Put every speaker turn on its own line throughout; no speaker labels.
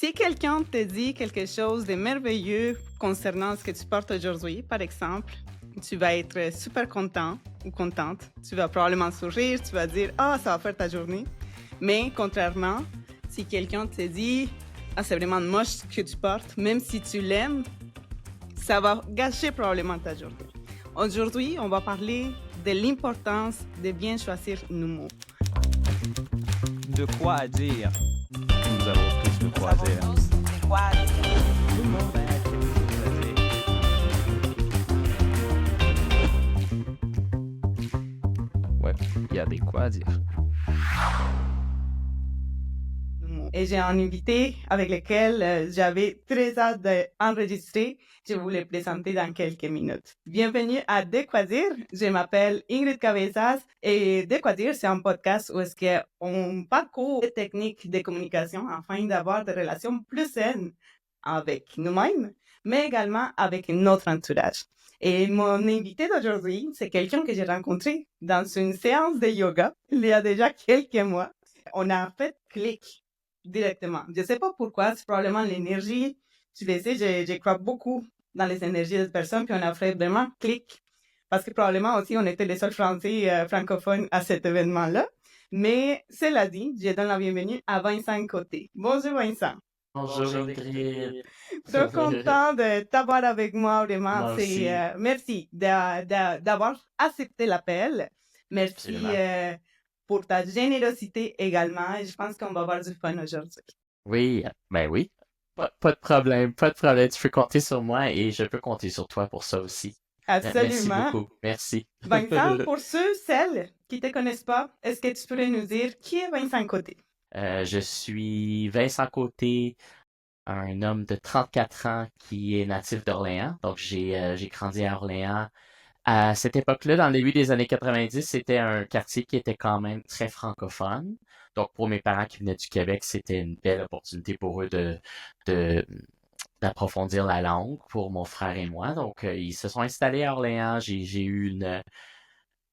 Si quelqu'un te dit quelque chose de merveilleux concernant ce que tu portes aujourd'hui, par exemple, tu vas être super content ou contente. Tu vas probablement sourire, tu vas dire « Ah, ça va faire ta journée ». Mais contrairement, si quelqu'un te dit « Ah, c'est vraiment moche ce que tu portes », même si tu l'aimes, ça va gâcher probablement ta journée. Aujourd'hui, on va parler de l'importance de bien choisir nos mots.
De quoi dire. Nous avons tous de quoi dire.
De quoi dire.
Tout le monde a quelque chose à dire. Ouais, il y a des quoi à dire.
Et j'ai un invité avec lequel j'avais très hâte d'enregistrer. Je vous le présenter dans quelques minutes. Bienvenue à De quoi dire. Je m'appelle Ingrid Cabezas et De quoi dire, c'est un podcast où est-ce qu'on parcourt les techniques de communication afin d'avoir des relations plus saines avec nous-mêmes, mais également avec notre entourage. Et mon invité d'aujourd'hui, c'est quelqu'un que j'ai rencontré dans une séance de yoga il y a déjà quelques mois. On a fait clic directement. Je sais pas pourquoi, c'est probablement l'énergie. Tu le sais, je crois beaucoup dans les énergies des personnes, puis on a fait vraiment clic. Parce que probablement aussi, on était les seuls Français francophones à cet événement-là. Mais cela dit, je donne la bienvenue à Vincent Côté. Bonjour Vincent.
Bonjour Ingrid.
Très content de t'avoir avec moi, vraiment.
Moi aussi.
Merci d'avoir accepté l'appel. Merci pour ta générosité également. Et je pense qu'on va avoir du fun aujourd'hui.
Oui, ben oui. Pas de problème, pas de problème. Tu peux compter sur moi et je peux compter sur toi pour ça aussi. Merci
Absolument.
beaucoup. Merci.
Vincent, pour celles qui te connaissent pas, est-ce que tu pourrais nous dire qui est Vincent Côté?
Je suis Vincent Côté, un homme de 34 ans qui est natif d'Orléans. Donc j'ai grandi à Orléans. À cette époque-là, dans le début des années 90, c'était un quartier qui était quand même très francophone. Donc, pour mes parents qui venaient du Québec, c'était une belle opportunité pour eux de, d'approfondir la langue pour mon frère et moi. Donc, ils se sont installés à Orléans. J'ai eu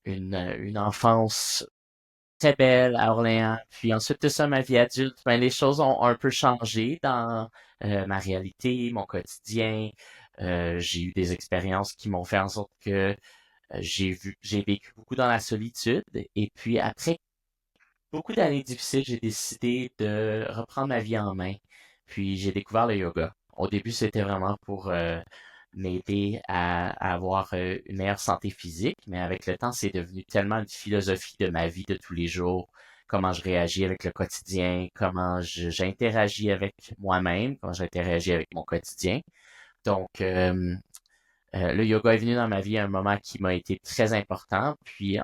une enfance très belle à Orléans. Puis ensuite de ça, ma vie adulte, ben, les choses ont un peu changé dans ma réalité, mon quotidien. J'ai eu des expériences qui m'ont fait en sorte que j'ai vécu beaucoup dans la solitude. Et puis après beaucoup d'années difficiles, j'ai décidé de reprendre ma vie en main. Puis j'ai découvert le yoga. Au début, c'était vraiment pour m'aider à avoir une meilleure santé physique, mais avec le temps, c'est devenu tellement une philosophie de ma vie de tous les jours, comment je réagis avec le quotidien, comment j'interagis avec moi-même, comment j'interagis avec mon quotidien. Donc, le yoga est venu dans ma vie à un moment qui m'a été très important, puis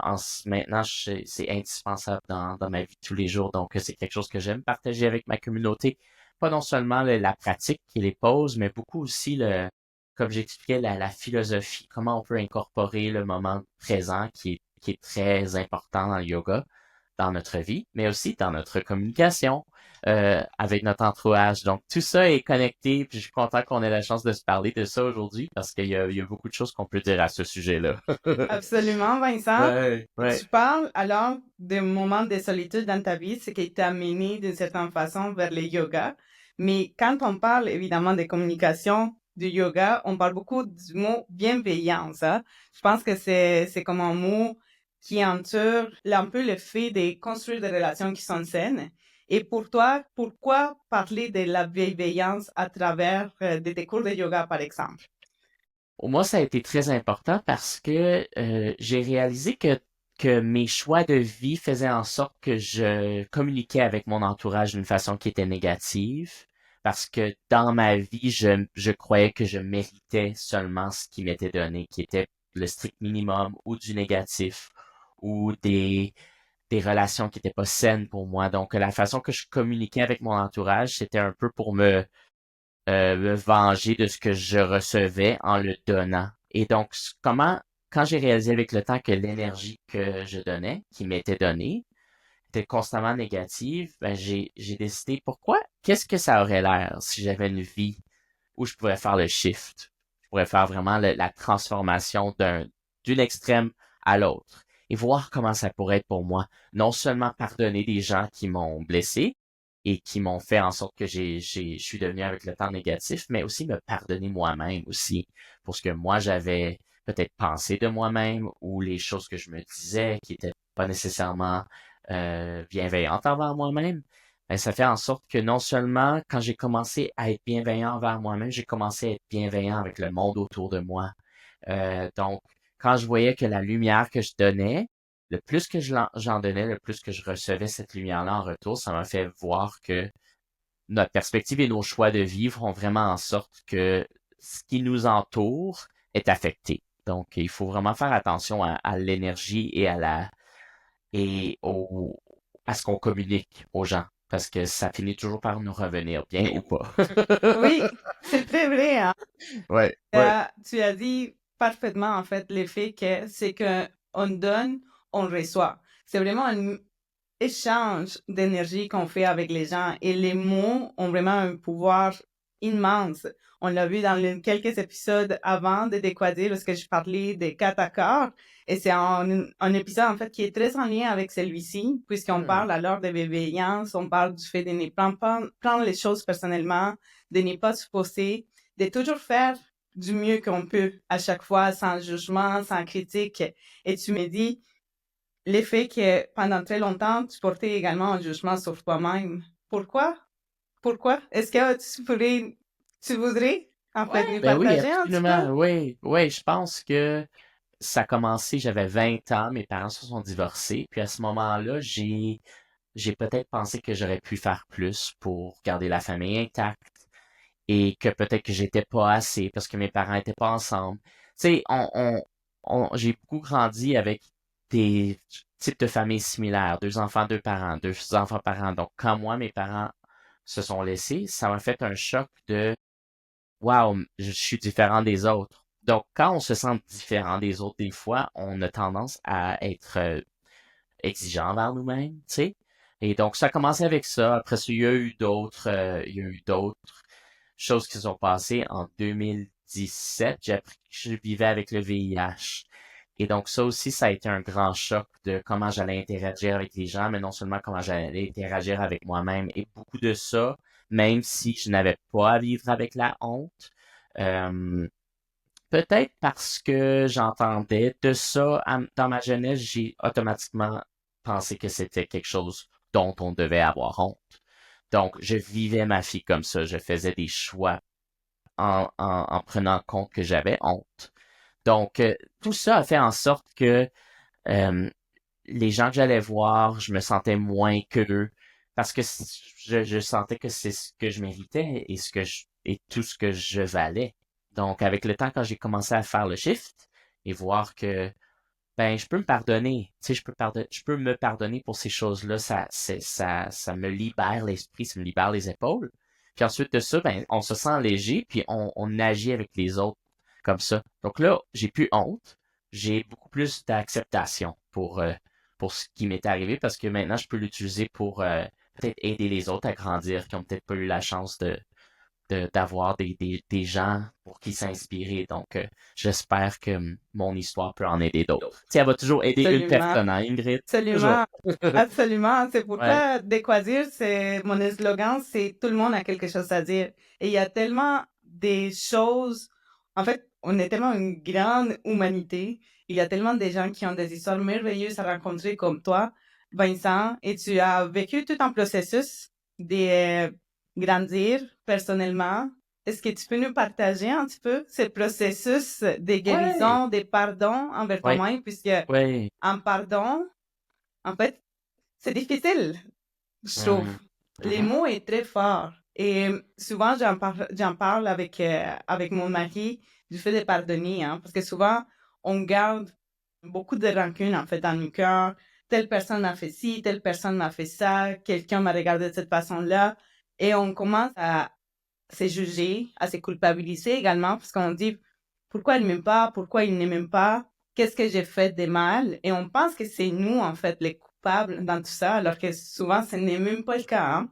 maintenant, c'est indispensable dans ma vie de tous les jours. Donc, c'est quelque chose que j'aime partager avec ma communauté. Pas non seulement la pratique qui les pose, mais beaucoup aussi comme j'expliquais, la philosophie, comment on peut incorporer le moment présent qui est très important dans le yoga, dans notre vie, mais aussi dans notre communication avec notre entourage. Donc, tout ça est connecté, puis je suis content qu'on ait la chance de se parler de ça aujourd'hui parce il y a beaucoup de choses qu'on peut dire à ce sujet-là.
Absolument, Vincent.
Ouais.
Tu parles alors des moments de solitude dans ta vie, ce qui t'a mené d'une certaine façon vers le yoga. Mais quand on parle évidemment de communication du yoga, on parle beaucoup du mot bienveillance. Hein? Je pense que c'est comme un mot qui entoure un peu le fait de construire des relations qui sont saines. Et pour toi, pourquoi parler de la bienveillance à travers de tes cours de yoga, par exemple?
Pour moi, ça a été très important parce que j'ai réalisé que mes choix de vie faisaient en sorte que je communiquais avec mon entourage d'une façon qui était négative. Parce que dans ma vie, je croyais que je méritais seulement ce qui m'était donné, qui était le strict minimum ou du négatif ou des relations qui étaient pas saines pour moi. Donc, la façon que je communiquais avec mon entourage, c'était un peu pour me venger de ce que je recevais en le donnant. Et donc, quand j'ai réalisé avec le temps que l'énergie que je donnais, qui m'était donnée, était constamment négative, ben j'ai décidé qu'est-ce que ça aurait l'air si j'avais une vie où je pourrais faire le shift, je pourrais faire vraiment la transformation d'une extrême à l'autre et voir comment ça pourrait être pour moi. Non seulement pardonner des gens qui m'ont blessé, et qui m'ont fait en sorte que je suis devenu avec le temps négatif, mais aussi me pardonner moi-même aussi pour ce que moi j'avais peut-être pensé de moi-même ou les choses que je me disais qui étaient pas nécessairement bienveillantes envers moi-même. Ben, ça fait en sorte que non seulement quand j'ai commencé à être bienveillant envers moi-même, j'ai commencé à être bienveillant avec le monde autour de moi. Donc, quand je voyais que la lumière que je donnais, le plus que j'en donnais, le plus que je recevais cette lumière-là en retour, ça m'a fait voir que notre perspective et nos choix de vie font vraiment en sorte que ce qui nous entoure est affecté. Donc, il faut vraiment faire attention à l'énergie et à ce qu'on communique aux gens, parce que ça finit toujours par nous revenir, bien ou pas.
Oui, c'est très vrai, hein.
Ouais, ouais.
Tu as dit parfaitement, en fait, l'effet que c'est que on donne, on reçoit. C'est vraiment un échange d'énergie qu'on fait avec les gens et les mots ont vraiment un pouvoir immense. On l'a vu dans quelques épisodes avant de Déquadir, lorsque je parlais des 4 accords, et c'est un épisode, en fait, qui est très en lien avec celui-ci, puisqu'on parle alors de bienveillance, on parle du fait de ne pas prendre les choses personnellement, de ne pas se poser, de toujours faire du mieux qu'on peut à chaque fois, sans jugement, sans critique. Et tu me dis, l'effet que pendant très longtemps, tu portais également un jugement sur toi-même. Pourquoi? Pourquoi? Est-ce que tu voudrais, en fait, nous
Ben oui,
partager un petit peu?
absolument. Oui, oui, je pense que ça a commencé, j'avais 20 ans, mes parents se sont divorcés, puis à ce moment-là, j'ai peut-être pensé que j'aurais pu faire plus pour garder la famille intacte et que peut-être que j'étais pas assez parce que mes parents étaient pas ensemble. Tu sais, j'ai beaucoup grandi avec des types de familles similaires, 2 enfants, 2 parents, 2 enfants-parents. Donc, quand moi, mes parents se sont laissés, ça m'a fait un choc de wow, je suis différent des autres. Donc, quand on se sent différent des autres, des fois, on a tendance à être exigeant envers nous-mêmes, tu sais. Et donc, ça a commencé avec ça. Après ça, il y a eu d'autres choses qui se sont passées en 2017. J'ai appris que je vivais avec le VIH. Et donc, ça aussi, ça a été un grand choc de comment j'allais interagir avec les gens, mais non seulement comment j'allais interagir avec moi-même. Et beaucoup de ça, même si je n'avais pas à vivre avec la honte, euh, peut-être parce que j'entendais de ça dans ma jeunesse, j'ai automatiquement pensé que c'était quelque chose dont on devait avoir honte. Donc, je vivais ma vie comme ça. Je faisais des choix en prenant compte que j'avais honte. Donc, tout ça a fait en sorte que euh, les gens que j'allais voir, je me sentais moins qu'eux parce que je sentais que c'est ce que je méritais et et tout ce que je valais. Donc, avec le temps, quand j'ai commencé à faire le shift et voir que ben je peux me pardonner, tu sais, je peux me pardonner pour ces choses-là, ça me libère l'esprit, ça me libère les épaules. Puis ensuite de ça, ben on se sent léger, puis on agit avec les autres comme ça. Donc là, j'ai plus honte, j'ai beaucoup plus d'acceptation pour ce qui m'est arrivé parce que maintenant je peux l'utiliser pour peut-être aider les autres à grandir qui ont peut-être pas eu la chance d'avoir des gens pour qui s'inspirer. Donc, j'espère que mon histoire peut en aider d'autres. Tu sais, elle va toujours aider une
Absolument.
personne, hein, Ingrid? Toujours.
Absolument. Absolument. C'est
Ouais.
pourquoi Déquadir, c'est mon slogan, c'est tout le monde a quelque chose à dire. Et il y a tellement des choses. En fait, on est tellement une grande humanité. Il y a tellement de gens qui ont des histoires merveilleuses à rencontrer comme toi, Vincent, et tu as vécu tout un processus de grandir personnellement. Est-ce que tu peux nous partager un petit peu ce processus de
Ouais.
guérison, de pardon envers
Ouais.
toi-même, puisque
Ouais.
en pardon, en fait, c'est difficile, je trouve.
Mhm.
Les
Mhm.
mots est très fort. Et souvent, j'en parle avec mon mari du fait de pardonner, hein, parce que souvent, on garde beaucoup de rancune, en fait, dans nos cœurs. Telle personne m'a fait ci, telle personne m'a fait ça, quelqu'un m'a regardé de cette façon-là. Et on commence à se juger, à se culpabiliser également, parce qu'on dit pourquoi il m'aime pas, pourquoi il ne m'aime pas, qu'est-ce que j'ai fait de mal, et on pense que c'est nous, en fait, les coupables dans tout ça, alors que souvent, ce n'est même pas le cas, hein.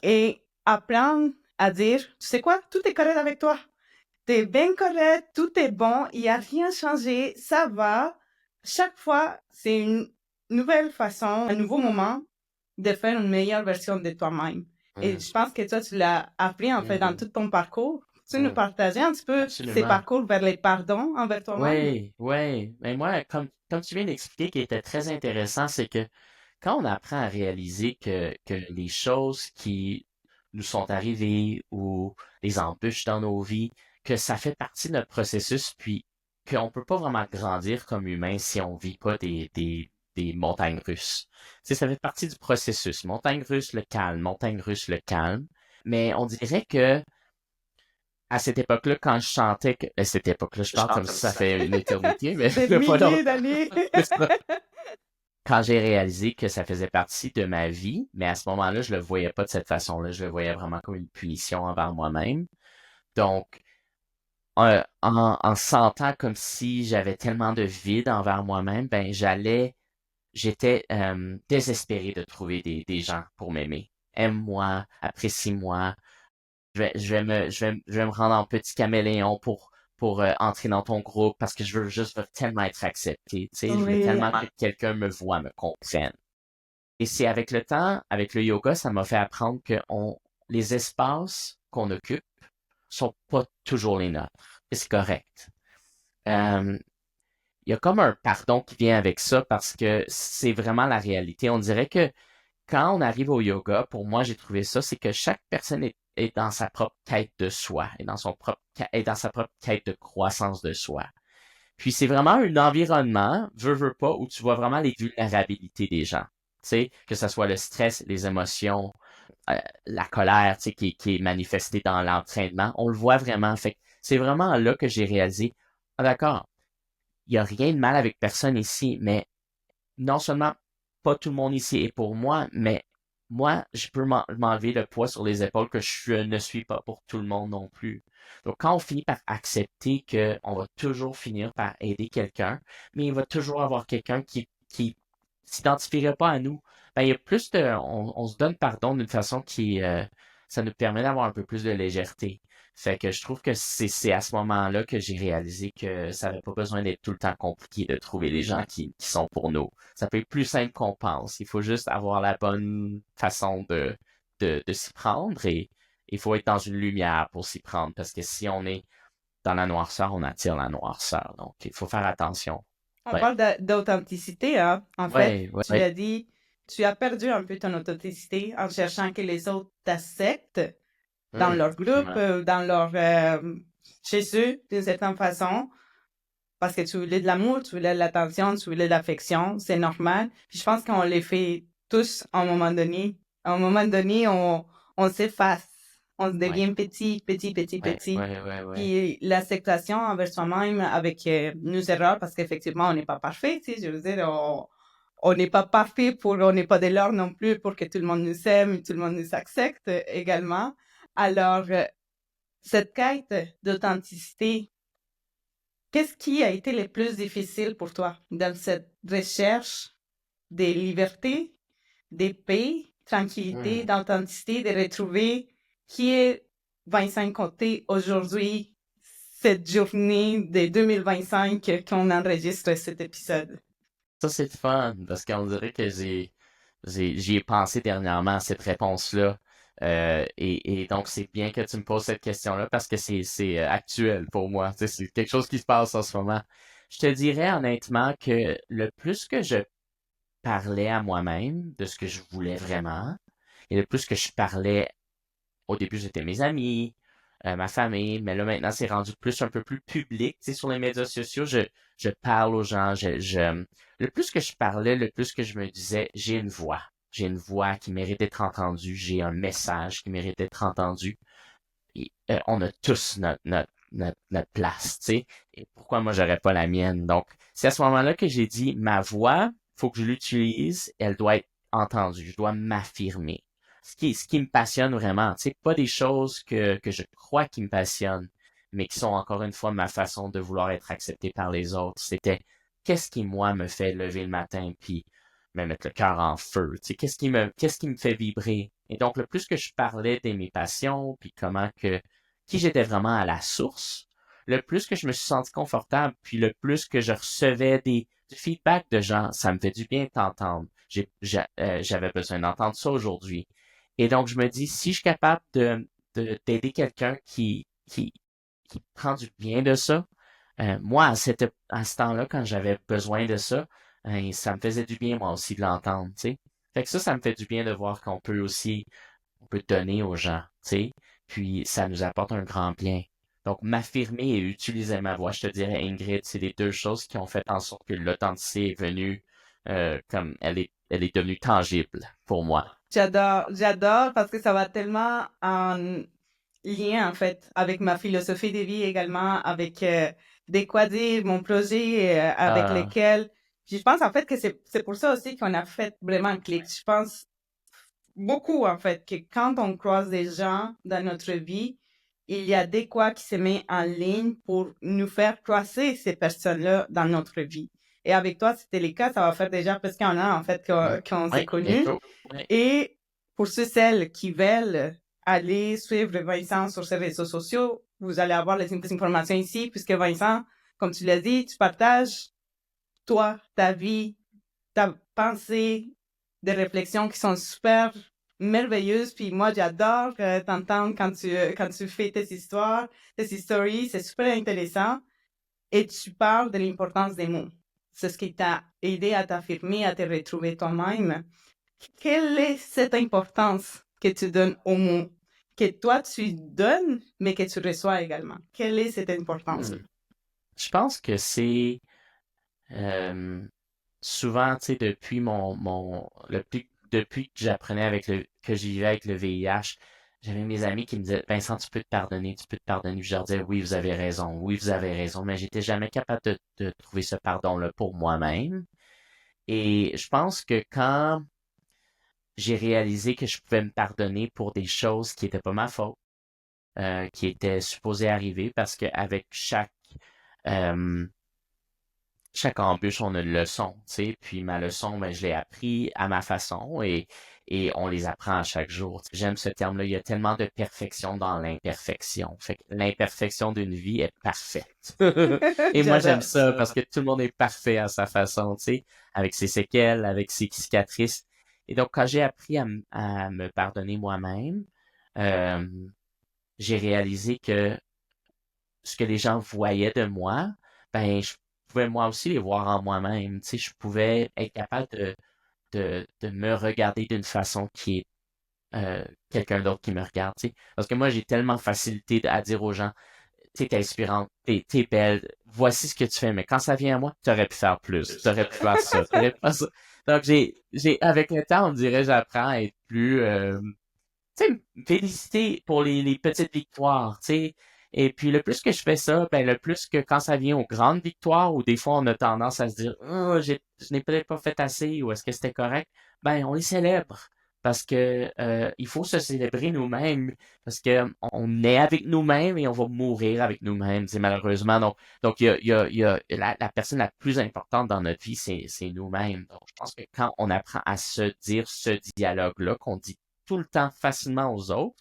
Et apprendre à dire, tu sais quoi, tout est correct avec toi. T'es bien correct, tout est bon, il n'y a rien changé, ça va. Chaque fois, c'est une nouvelle façon, un nouveau moment de faire une meilleure version de toi-même. Et je pense que toi, tu l'as appris en fait dans tout ton parcours. Tu nous partageais un petit peu ces
Absolument.
parcours vers les pardons envers toi-même?
Oui, oui. Mais moi, comme tu viens d'expliquer, qui était très intéressant, c'est que quand on apprend à réaliser que les choses qui nous sont arrivées ou les embûches dans nos vies, que ça fait partie de notre processus, puis qu'on peut pas vraiment grandir comme humain si on vit pas des montagnes russes. Tu sais, ça fait partie du processus. Montagne russe, le calme, montagne russe, le calme. Mais on dirait que à cette époque-là, quand je chantais, à cette époque-là, je parle comme si ça fait une éternité, mais
Des
pas
milliers
longtemps.
d'années.
Quand j'ai réalisé que ça faisait partie de ma vie, mais à ce moment-là, je le voyais pas de cette façon-là. Je le voyais vraiment comme une punition envers moi-même. Donc, en sentant comme si j'avais tellement de vide envers moi-même, ben j'étais désespéré de trouver des gens pour m'aimer. Aime-moi, apprécie-moi. Je vais me rendre en petit caméléon pour entrer dans ton groupe parce que je veux tellement être accepté. Tu sais, je veux
Oui.
tellement que quelqu'un me voit, me comprenne. Et c'est avec le temps, avec le yoga, ça m'a fait apprendre que les espaces qu'on occupe sont pas toujours les nôtres. Et c'est correct. Euh, il y a comme un pardon qui vient avec ça parce que c'est vraiment la réalité. On dirait que quand on arrive au yoga, pour moi, j'ai trouvé ça, c'est que chaque personne est dans sa propre quête de soi, est dans sa propre quête de croissance de soi. Puis c'est vraiment un environnement, veux pas, où tu vois vraiment les vulnérabilités des gens. Tu sais, que ce soit le stress, les émotions, la colère, tu sais, qui est manifestée dans l'entraînement. On le voit vraiment. Fait que c'est vraiment là que j'ai réalisé, ah d'accord, il y a rien de mal avec personne ici, mais non seulement pas tout le monde ici est pour moi, mais moi, je peux m'enlever le poids sur les épaules que je ne suis pas pour tout le monde non plus. Donc, quand on finit par accepter qu'on va toujours finir par aider quelqu'un, mais il va toujours avoir quelqu'un qui s'identifierait pas à nous, ben, il y a plus de, on se donne pardon d'une façon ça nous permet d'avoir un peu plus de légèreté. Fait que je trouve que c'est à ce moment-là que j'ai réalisé que ça n'avait pas besoin d'être tout le temps compliqué de trouver les gens qui sont pour nous. Ça peut être plus simple qu'on pense. Il faut juste avoir la bonne façon de s'y prendre et il faut être dans une lumière pour s'y prendre parce que si on est dans la noirceur, on attire la noirceur. Donc, il faut faire attention.
On
Ouais,
parle d'authenticité, hein. En fait,
ouais, ouais,
tu
ouais.
l'as dit, tu as perdu un peu ton authenticité en cherchant que les autres t'acceptent dans leur groupe,
Absolument.
dans leur chez eux, d'une certaine façon, parce que tu voulais de l'amour, tu voulais de l'attention, tu voulais de l'affection, c'est normal. Puis je pense qu'on les fait tous à un moment donné. À un moment donné, on s'efface, on se
Ouais,
devient petit, petit, petit,
ouais,
petit.
ouais, ouais, ouais.
Puis l'acceptation envers soi-même avec nos erreurs, parce qu'effectivement, on n'est pas parfait, tu sais, je veux dire, on n'est pas parfait on n'est pas de l'or non plus pour que tout le monde nous aime, tout le monde nous accepte également. Alors, cette quête d'authenticité, qu'est-ce qui a été le plus difficile pour toi dans cette recherche des libertés, des paix, tranquillité, d'authenticité, de retrouver qui est Vincent Côté aujourd'hui, cette journée de 2025 qu'on enregistre cet épisode?
Ça, c'est le fun, parce qu'on dirait que j'y ai pensé dernièrement à cette réponse-là. Et donc, c'est bien que tu me poses cette question-là parce que c'est actuel pour moi. Tu sais, c'est quelque chose qui se passe en ce moment. Je te dirais honnêtement que le plus que je parlais à moi-même de ce que je voulais vraiment, et le plus que je parlais, au début, c'était mes amis, ma famille, mais là, maintenant, c'est rendu plus un peu plus public. Tu sais, sur les médias sociaux, je parle aux gens, le plus que je parlais, le plus que je me disais, j'ai une voix. J'ai une voix qui mérite d'être entendue, j'ai un message qui mérite d'être entendu. Et, on a tous notre place, tu sais. Et pourquoi moi, j'aurais pas la mienne? Donc, c'est à ce moment-là que j'ai dit, ma voix, faut que je l'utilise, elle doit être entendue, je dois m'affirmer. Ce qui me passionne vraiment, tu sais, pas des choses que je crois qui me passionnent, mais qui sont encore une fois ma façon de vouloir être accepté par les autres. C'était qu'est-ce qui, moi, me fait lever le matin puis me mettre le cœur en feu, tu sais, qu'est-ce qui me fait vibrer. Et donc, le plus que je parlais de mes passions, puis qui j'étais vraiment à la source, le plus que je me suis senti confortable, puis le plus que je recevais du feedback de gens, ça me fait du bien de t'entendre. j'avais besoin d'entendre ça aujourd'hui. Et donc, je me dis, si je suis capable d'aider quelqu'un qui prend du bien de ça, moi, à ce temps-là, quand j'avais besoin de ça, ça me faisait du bien, moi aussi, de l'entendre, tu sais. Fait que ça me fait du bien de voir qu'on peut aussi, on peut donner aux gens, tu sais, puis ça nous apporte un grand bien. Donc, m'affirmer et utiliser ma voix, je te dirais, Ingrid, c'est les deux choses qui ont fait en sorte que l'authenticité est venue, comme elle est devenue tangible pour moi.
J'adore parce que ça va tellement en lien, en fait, avec ma philosophie de vie également, avec des quoi dire, mon projet avec
Ah,
lesquels. Puis je pense, en fait, que c'est pour ça aussi qu'on a fait vraiment un clic. Je pense beaucoup, en fait, que quand on croise des gens dans notre vie, il y a des quoi qui se met en ligne pour nous faire croiser ces personnes-là dans notre vie. Et avec toi, c'était le cas, ça va faire déjà presque un an, en fait, qu'on s'est
oui,
connus.
bientôt. Oui.
Et pour celles qui veulent aller suivre Vincent sur ses réseaux sociaux, vous allez avoir les informations ici, puisque Vincent, comme tu l'as dit, tu partages toi, ta vie, ta pensée, des réflexions qui sont super merveilleuses. Puis moi, j'adore t'entendre quand tu fais tes histoires, tes stories. C'est super intéressant. Et tu parles de l'importance des mots. C'est ce qui t'a aidé à t'affirmer, à te retrouver toi-même. Quelle est cette importance que tu donnes aux mots? Que toi, tu donnes, mais que tu reçois également. Quelle est cette importance?
Je pense que c'est euh, souvent, tu sais, depuis depuis que j'apprenais que je vivais avec le VIH, j'avais mes amis qui me disaient, Vincent, tu peux te pardonner. Puis je leur disais, oui, vous avez raison, oui, vous avez raison, mais j'étais jamais capable de trouver ce pardon-là pour moi-même. Et je pense que quand j'ai réalisé que je pouvais me pardonner pour des choses qui étaient pas ma faute, qui étaient supposées arriver, parce qu'avec euh, chaque embûche, on a une leçon, tu sais, puis ma leçon, ben, je l'ai appris à ma façon et on les apprend à chaque jour. J'aime ce terme-là, il y a tellement de perfection dans l'imperfection. Fait que l'imperfection d'une vie est parfaite. Et moi, j'aime
J'adore.
ça parce que tout le monde est parfait à sa façon, tu sais, avec ses séquelles, avec ses cicatrices. Et donc, quand j'ai appris à me pardonner moi-même, euh, j'ai réalisé que ce que les gens voyaient de moi, ben, je pouvais moi aussi les voir en moi-même. Tu sais, je pouvais être capable de me regarder d'une façon qui est quelqu'un d'autre qui me regarde. Tu sais. Parce que moi, j'ai tellement facilité à dire aux gens, t'es inspirante, t'es belle, voici ce que tu fais, mais quand ça vient à moi, t'aurais pu faire plus, t'aurais pu faire ça, t'aurais pu faire ça. Donc, avec le temps, on dirait, j'apprends à être plus, tu sais, me féliciter pour les petites victoires, tu sais. Et puis, le plus que je fais ça, ben, le plus que quand ça vient aux grandes victoires, où des fois on a tendance à se dire, oh, je n'ai peut-être pas fait assez, ou est-ce que c'était correct? Ben, on les célèbre. Parce que, il faut se célébrer nous-mêmes. Parce que on est avec nous-mêmes et on va mourir avec nous-mêmes, c'est malheureusement. Donc, il y a la personne la plus importante dans notre vie, c'est nous-mêmes. Donc, je pense que quand on apprend à se dire ce dialogue-là, qu'on dit tout le temps facilement aux autres,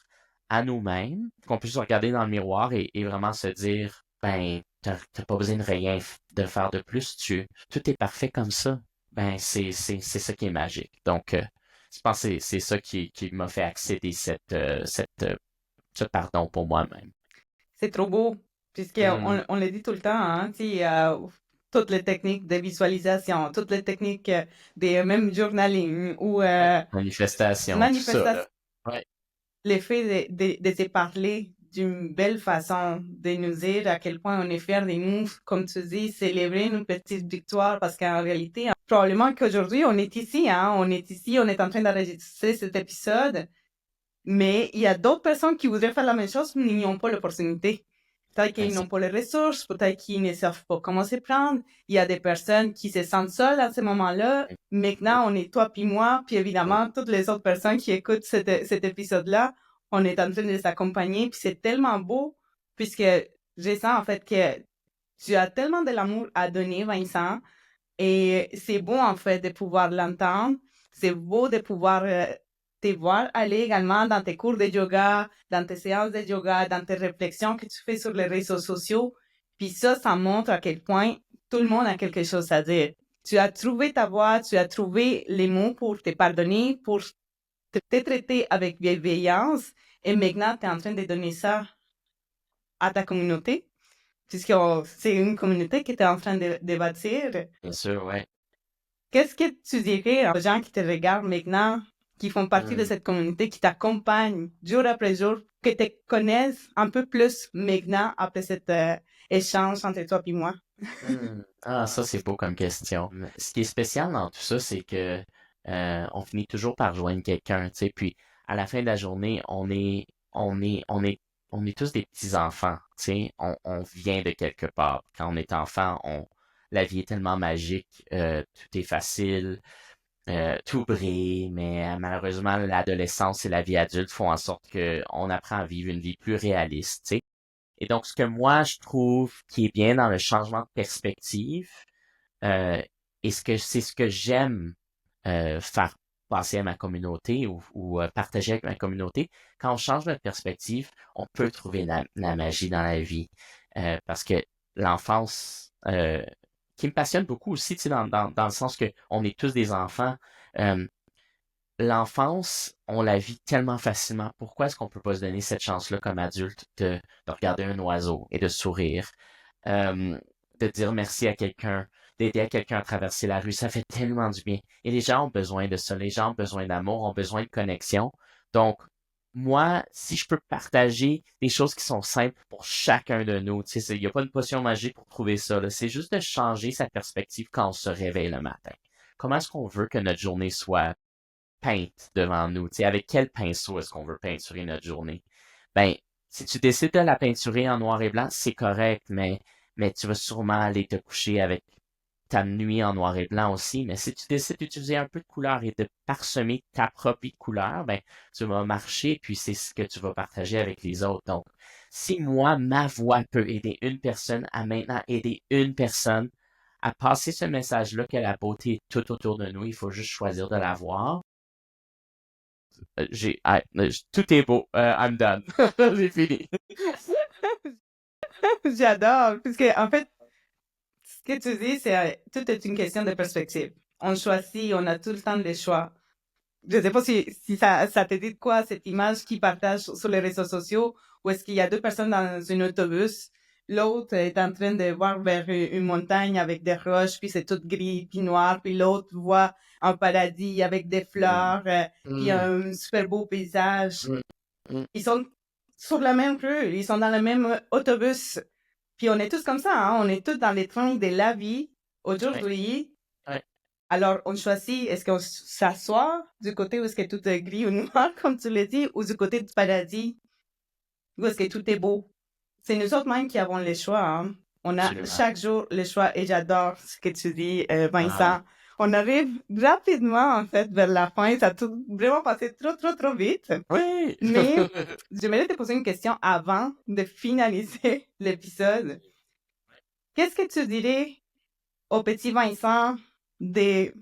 à nous-mêmes, qu'on puisse se regarder dans le miroir et vraiment se dire, ben, t'as pas besoin de rien de faire de plus, tout est parfait comme ça. Ben, c'est ça qui est magique. Donc, je pense que c'est ça qui m'a fait accéder ce pardon pour moi-même.
C'est trop beau,
Hmm.
on le dit tout le temps, hein, tu sais, toutes les techniques de visualisation, toutes les techniques de même journaling ou
Ouais. Manifestation, tout ça,
manifestation,
là. Ouais.
l'effet de se parler d'une belle façon, de nous dire à quel point on est fiers de nous, comme tu dis, célébrer une petite victoire, parce qu'en réalité, probablement qu'aujourd'hui, on est ici, hein, on est ici, on est en train d'enregistrer cet épisode, mais il y a d'autres personnes qui voudraient faire la même chose, mais ils n'ont pas l'opportunité. Peut-être
Ben,
qu'ils n'ont pas les ressources, peut-être qu'ils ne savent pas comment se prendre. Il y a des personnes qui se sentent seules à ce moment-là. Maintenant, on est toi puis moi, puis évidemment, toutes les autres personnes qui écoutent cet épisode-là, on est en train de les accompagner, puis c'est tellement beau, puisque je sens en fait que tu as tellement de l'amour à donner, Vincent, et c'est beau en fait de pouvoir l'entendre. C'est beau de pouvoir te voir aller également dans tes cours de yoga, dans tes séances de yoga, dans tes réflexions que tu fais sur les réseaux sociaux. Puis ça montre à quel point tout le monde a quelque chose à dire. tu as trouvé ta voie, tu as trouvé les mots pour te pardonner, pour te traiter avec bienveillance, et maintenant, tu es en train de donner ça à ta communauté, puisque c'est une communauté que tu es en train de bâtir.
Bien sûr, ouais.
Qu'est-ce que tu dirais aux gens qui te regardent maintenant, qui font partie de cette communauté, qui t'accompagnent jour après jour, que te connaissent un peu plus maintenant après cet échange entre toi et moi?
Ah, ça, c'est beau comme question. Ce qui est spécial dans tout ça, c'est que on finit toujours par joindre quelqu'un, tu sais, puis à la fin de la journée, on est tous des petits-enfants, tu sais, on vient de quelque part. Quand on est enfant, la vie est tellement magique, tout est facile, tout brille, mais malheureusement, l'adolescence et la vie adulte font en sorte que on apprend à vivre une vie plus réaliste, tu sais. Et donc, ce que moi, je trouve qui est bien dans le changement de perspective, euh, et c'est ce que j'aime faire passer à ma communauté ou partager avec ma communauté, quand on change notre perspective, on peut trouver la magie dans la vie. Parce que l'enfance, qui me passionne beaucoup aussi, tu sais, dans le sens que on est tous des enfants, euh, l'enfance, on la vit tellement facilement. Pourquoi est-ce qu'on peut pas se donner cette chance-là comme adulte de regarder un oiseau et de sourire, euh, de dire merci à quelqu'un, d'aider à quelqu'un à traverser la rue? Ça fait tellement du bien. Et les gens ont besoin de ça. Les gens ont besoin d'amour, ont besoin de connexion. Donc, moi, si je peux partager des choses qui sont simples pour chacun de nous, tu sais, il n'y a pas une potion magique pour trouver ça, là. C'est juste de changer sa perspective quand on se réveille le matin. Comment est-ce qu'on veut que notre journée soit peinte devant nous? Tu sais, avec quel pinceau est-ce qu'on veut peinturer notre journée? Ben, si tu décides de la peinturer en noir et blanc, c'est correct, mais tu vas sûrement aller te coucher avec ta nuit en noir et blanc aussi. Mais si tu décides d'utiliser un peu de couleur et de parsemer ta propre couleur, ben, tu vas marcher, puis c'est ce que tu vas partager avec les autres. Donc, si moi, ma voix peut aider une personne à maintenant aider une personne à passer ce message-là que la beauté est tout autour de nous, il faut juste choisir de la voir. Tout est beau. I'm done. J'ai fini.
J'adore, puisque en fait, ce que tu dis, c'est tout est une question de perspective. On choisit, on a tout le temps des choix. Je sais pas si ça te dit de quoi, cette image qui partage sur les réseaux sociaux, où est-ce qu'il y a deux personnes dans un autobus, l'autre est en train de voir vers une montagne avec des roches, puis c'est tout gris, puis noir, puis l'autre voit un paradis avec des fleurs, puis un super beau paysage. Ils sont sur la même rue, ils sont dans le même autobus. Puis on est tous comme ça, hein? On est tous dans les trains de la vie aujourd'hui.
Ouais.
Alors, on choisit, est-ce qu'on s'assoit du côté où est-ce que tout est gris ou noir, comme tu l'as dit, ou du côté du paradis, où est-ce que tout est beau? C'est nous autres mêmes qui avons les choix, hein? On a
Absolument.
chaque jour le choix, et j'adore ce que tu dis, Vincent.
Ah.
On arrive rapidement, en fait, vers la fin. Ça a tout vraiment passé trop vite.
Oui.
Mais j'aimerais te poser une question avant de finaliser l'épisode. Qu'est-ce que tu dirais au petit Vincent de,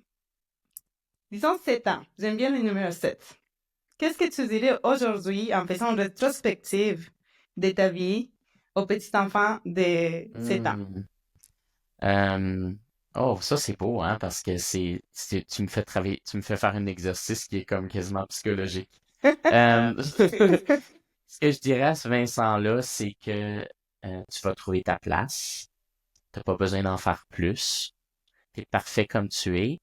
disons, 7 ans? J'aime bien le numéro 7. Qu'est-ce que tu dirais aujourd'hui en faisant une rétrospective de ta vie au petit enfant de 7 ans?
Oh, ça c'est beau, hein, parce que tu me fais travailler, tu me fais faire un exercice qui est comme quasiment psychologique. Ce que je dirais à ce Vincent-là, c'est que tu vas trouver ta place. T'as pas besoin d'en faire plus. T'es parfait comme tu es.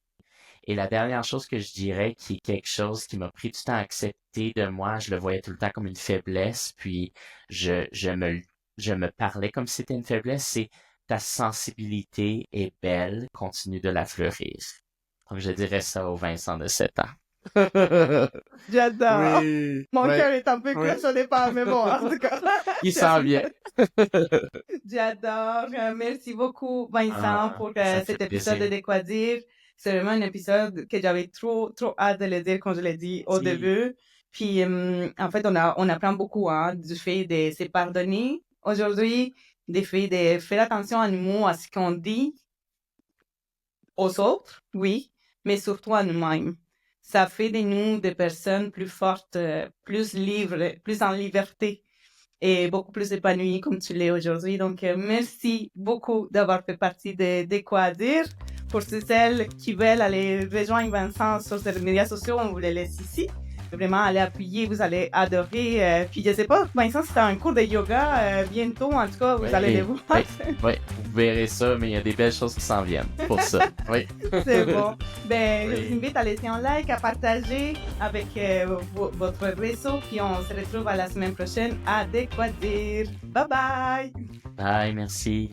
Et la dernière chose que je dirais, qui est quelque chose qui m'a pris du temps à accepter de moi, je le voyais tout le temps comme une faiblesse, puis je me parlais comme si c'était une faiblesse, c'est ta sensibilité est belle, continue de la fleurir. Donc je dirais ça au Vincent de 7 ans.
J'adore.
Oui,
Mon
oui,
cœur est un peu
oui.
cloche au départ, mais bon, en tout cas.
Il s'en vient.
J'adore. Merci beaucoup, Vincent, pour
Ça me fait
cet épisode
plaisir.
de Quoi dire. C'est vraiment un épisode que j'avais trop hâte de le dire, comme je l'ai dit au
Si.
début. Puis, en fait, on apprend beaucoup, hein, du fait de se pardonner aujourd'hui, du fait de faire attention à nous, à ce qu'on dit aux autres, oui, mais surtout à nous-mêmes. Ça fait de nous des personnes plus fortes, plus libres, plus en liberté et beaucoup plus épanouies comme tu l'es aujourd'hui. Donc, merci beaucoup d'avoir fait partie de Quoi dire. Pour celles qui veulent aller rejoindre Vincent sur les médias sociaux, on vous les laisse ici. Vraiment, allez appuyer, vous allez adorer. Puis je sais pas, Vincent, si t'as un cours de yoga bientôt, en tout cas, vous allez les voir.
Oui, vous verrez ça, mais il y a des belles choses qui s'en viennent pour ça. Oui.
C'est bon. Ben,
Oui.
je vous invite à laisser un like, à partager avec votre réseau, puis on se retrouve à la semaine prochaine à De quoi dire. Bye bye!
Bye, merci.